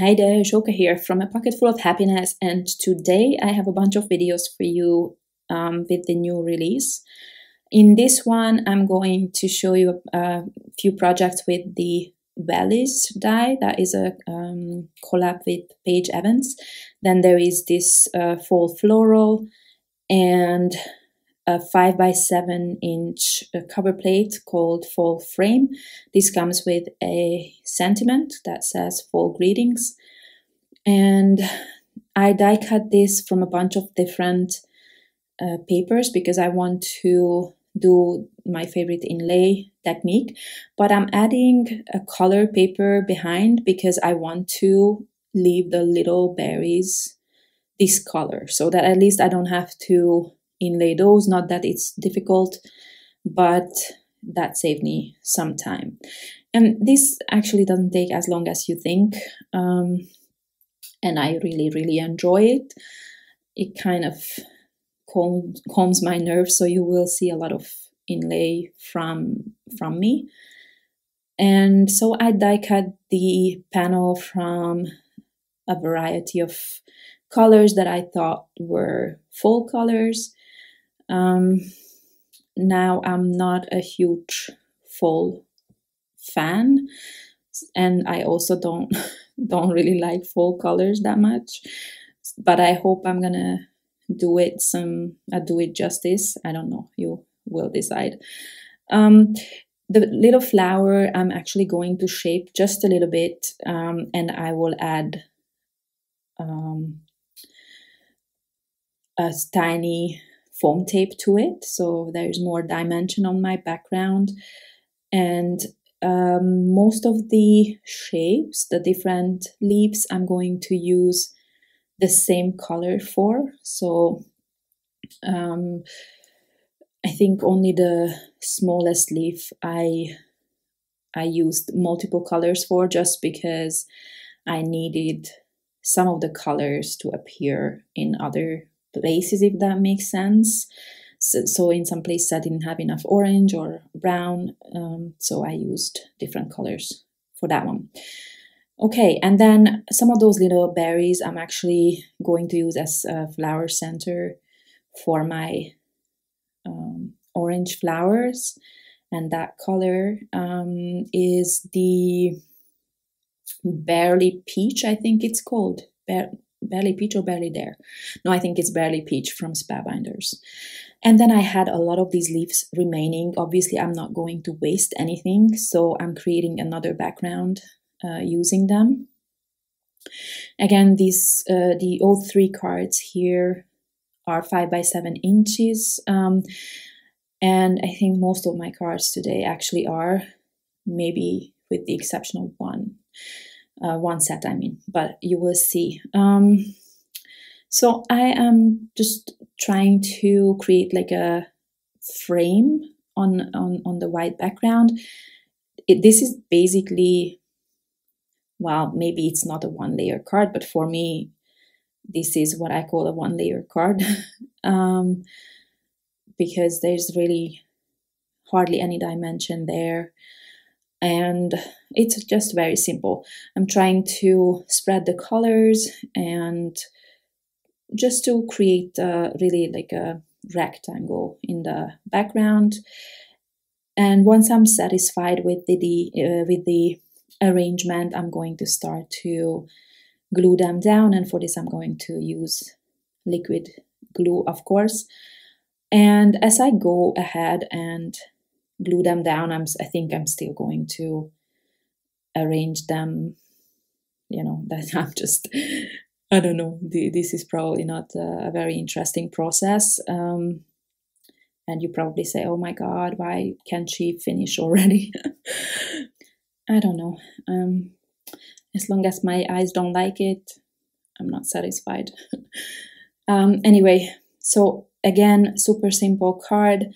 Hi there, Shoka here from A Pocket Full of Happiness, and today I have a bunch of videos for you with the new release. In this one, I'm going to show you a few projects with the Wellies dye. That is a collab with Paige Evans. Then there is this fall floral and a 5x7-inch cover plate called Fall Frame. This comes with a sentiment that says Fall Greetings. And I die cut this from a bunch of different papers because I want to do my favorite inlay technique. But I'm adding a color paper behind because I want to leave the little berries this color so that at least I don't have to inlay those. Not that it's difficult, but that saved me some time. And this actually doesn't take as long as you think, and I really enjoy it. It kind of calms my nerves, so you will see a lot of inlay from me. And so I die cut the panel from a variety of colors that I thought were fall colors. Now I'm not a huge fall fan, and I also don't really like fall colors that much, but I hope I'm gonna do it justice. I don't know, you will decide. The little flower I'm actually going to shape just a little bit, and I will add a tiny foam tape to it, so there's more dimension on my background. And most of the shapes, the different leaves, I'm going to use the same color for. So I think only the smallest leaf I used multiple colors for, just because I needed some of the colors to appear in other places, if that makes sense. So in some places I didn't have enough orange or brown, so I used different colors for that one. Okay, and then some of those little berries I'm actually going to use as a flower center for my orange flowers, and that color is the Barely Peach, I think it's called. Barely Peach or Barely Dare? No, I think it's Barely Peach from Spellbinders. And then I had a lot of these leaves remaining. Obviously, I'm not going to waste anything, so I'm creating another background using them. Again, these the all three cards here are 5x7 inches, and I think most of my cards today actually are, maybe with the exception of one set, I mean, but you will see. So I am just trying to create like a frame on the white background. This is basically, well, maybe it's not a one-layer card, but for me, this is what I call a one-layer card, because there's really hardly any dimension there. And it's just very simple. I'm trying to spread the colors and just to create really like a rectangle in the background. And once I'm satisfied with the arrangement, I'm going to start to glue them down. And for this, I'm going to use liquid glue, of course. And as I go ahead and glue them down, I think I'm still going to arrange them, you know, that I'm just, I don't know, this is probably not a very interesting process. And you probably say, oh my God, why can't she finish already? I don't know. As long as my eyes don't like it, I'm not satisfied. Anyway, so again, super simple card.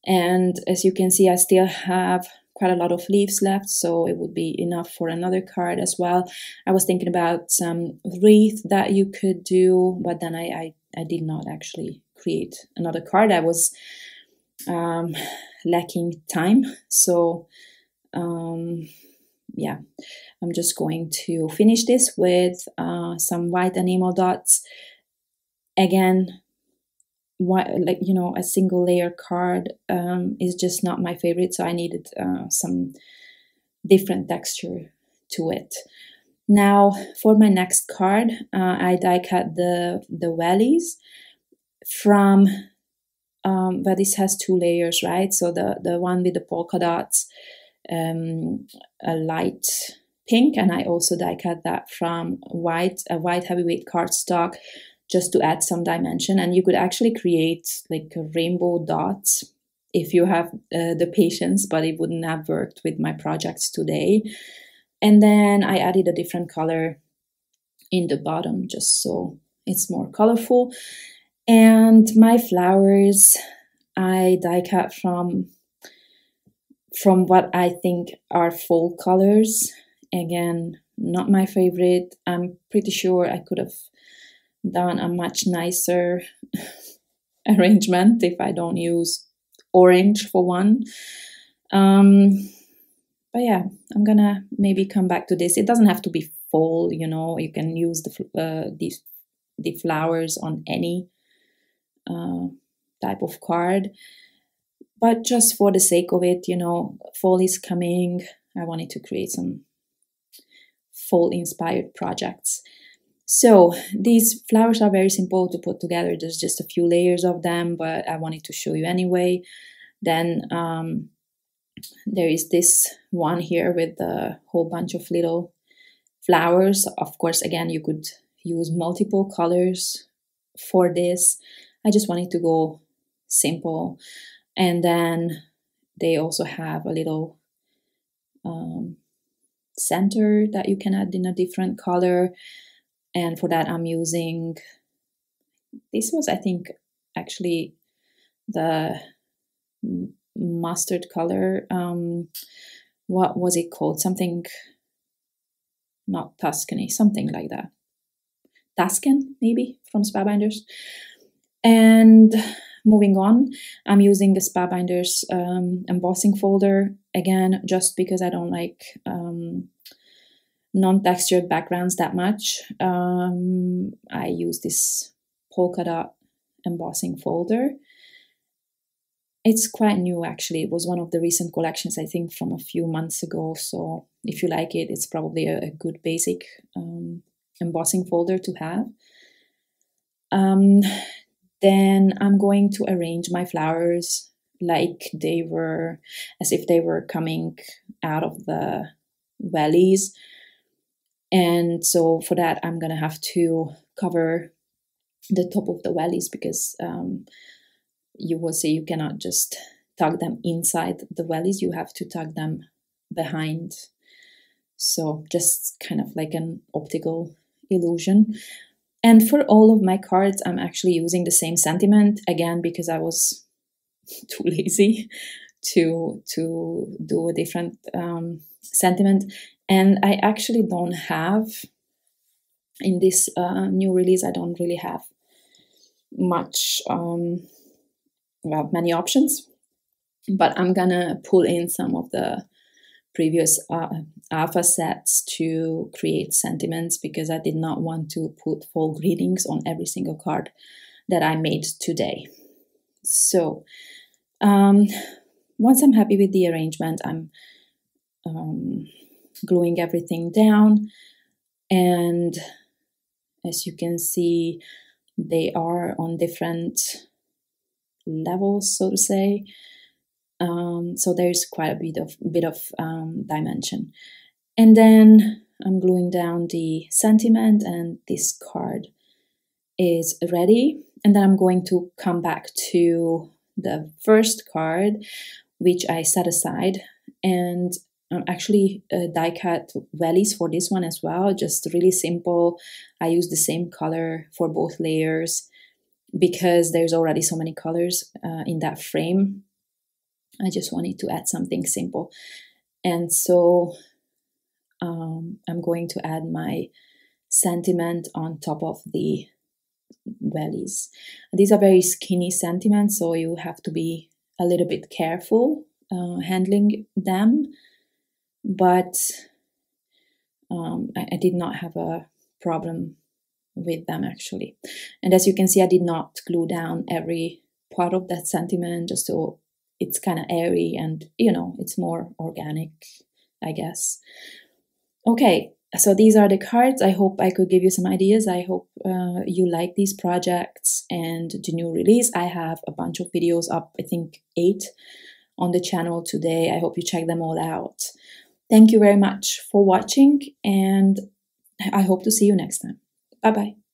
And as you can see, I still have quite a lot of leaves left, so it would be enough for another card as well. I was thinking about some wreath that you could do, but then I did not actually create another card. I was lacking time, so yeah, I'm just going to finish this with some white enamel dots. Again, like, you know, a single layer card is just not my favorite, so I needed some different texture to it. Now for my next card, I die cut the Wellies from but this has two layers, right? So the one with the polka dots, a light pink, and I also die cut that from a white heavyweight cardstock, just to add some dimension. And you could actually create like a rainbow dots if you have the patience, but it wouldn't have worked with my projects today. And then I added a different color in the bottom just so it's more colorful. And my flowers, I die cut from what I think are fall colors. Again, not my favorite. I'm pretty sure I could have done a much nicer arrangement if I don't use orange for one. But yeah, I'm gonna maybe come back to this. It doesn't have to be fall, you know. You can use the flowers on any type of card. But just for the sake of it, you know, fall is coming. I wanted to create some fall-inspired projects. So these flowers are very simple to put together. There's just a few layers of them, but I wanted to show you anyway. Then there is this one here with a whole bunch of little flowers. Of course, again, you could use multiple colors for this. I just wanted to go simple. And then they also have a little center that you can add in a different color. And for that, I'm using, this was, I think, actually the mustard color. What was it called? Something, not Tuscany, something like that. Tuscan, maybe, from Spabinders. And moving on, I'm using the Spabinders embossing folder, again, just because I don't like non-textured backgrounds that much. I use this polka dot embossing folder. It's quite new, actually. It was one of the recent collections, I think, from a few months ago. So if you like it, it's probably a good basic embossing folder to have. Then I'm going to arrange my flowers like they were, as if they were coming out of the Wellies. And so for that, I'm gonna have to cover the top of the Wellies, because you will see you cannot just tuck them inside the Wellies, you have to tuck them behind. So just kind of like an optical illusion. And for all of my cards, I'm actually using the same sentiment, again, because I was too lazy to do a different sentiment. And I actually don't have, in this new release, I don't really have much, well, many options. But I'm gonna pull in some of the previous alpha sets to create sentiments, because I did not want to put fall greetings on every single card that I made today. So once I'm happy with the arrangement, I'm gluing everything down, and as you can see, they are on different levels, so to say. So there's quite a bit of dimension. And then I'm gluing down the sentiment, and this card is ready. And then I'm going to come back to the first card, which I set aside, and actually die cut Wellies for this one as well, just really simple. I use the same color for both layers because there's already so many colors in that frame. I just wanted to add something simple. And so I'm going to add my sentiment on top of the Wellies. These are very skinny sentiments, so you have to be a little bit careful handling them. But I did not have a problem with them actually. And as you can see, I did not glue down every part of that sentiment, just so it's kind of airy and, you know, it's more organic, I guess. Okay, so these are the cards. I hope I could give you some ideas. I hope you like these projects and the new release. I have a bunch of videos up, I think 8 on the channel today. I hope you check them all out. Thank you very much for watching, and I hope to see you next time. Bye-bye.